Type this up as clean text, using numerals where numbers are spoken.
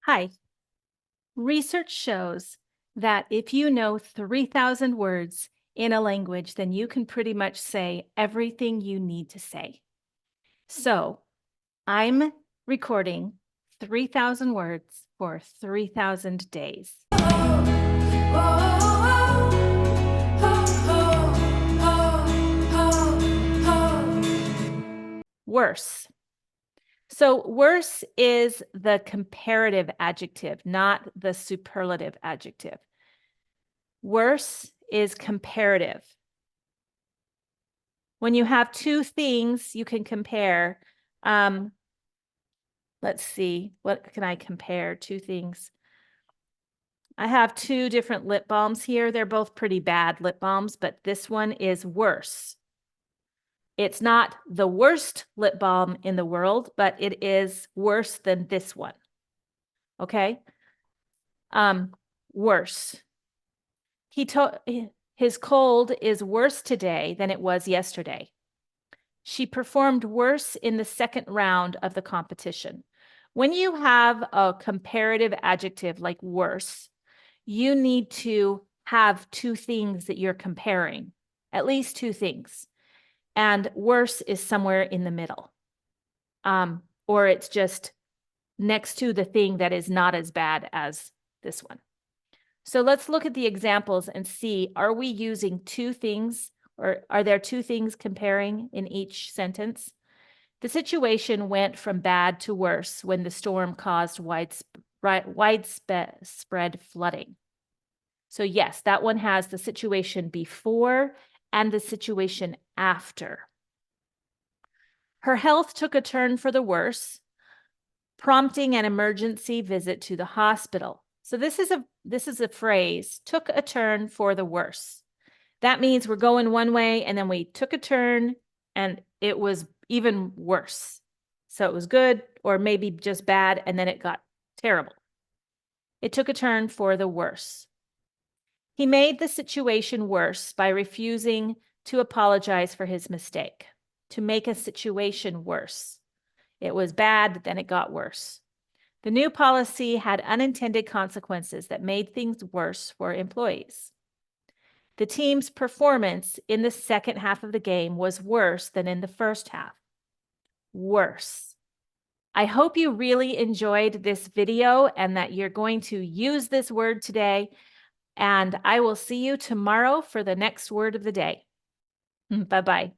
Hi. Research shows that if you know 3,000 words in a language, then you can pretty much say everything you need to say. So I'm recording 3,000 words for 3,000 days. Worse. So worse is the comparative adjective, not the superlative adjective. Worse is comparative. When you have two things you can compare, let's see, what can I compare? Two things. I have two different lip balms here. They're both pretty bad lip balms, but this one is worse. It's not the worst lip balm in the world, but it is worse than this one. Okay? Worse. His cold is worse today than it was yesterday. She performed worse in the second round of the competition. When you have a comparative adjective like worse, you need to have two things that you're comparing, at least two things. And worse is somewhere in the middle. Or it's just next to the thing that is not as bad as this one. So let's look at the examples and see, are we using two things, or are there two things comparing in each sentence? The situation went from bad to worse when the storm caused widespread flooding. So yes, that one has the situation before and the situation after. Her health took a turn for the worse, prompting an emergency visit to the hospital. So this is a phrase, took a turn for the worse. That means we're going one way and then we took a turn and it was even worse. So it was good or maybe just bad and then it got terrible. It took a turn for the worse. He made the situation worse by refusing to apologize for his mistake, to make a situation worse. It was bad, then it got worse. The new policy had unintended consequences that made things worse for employees. The team's performance in the second half of the game was worse than in the first half. Worse. I hope you really enjoyed this video and that you're going to use this word today. And I will see you tomorrow for the next word of the day. Bye-bye.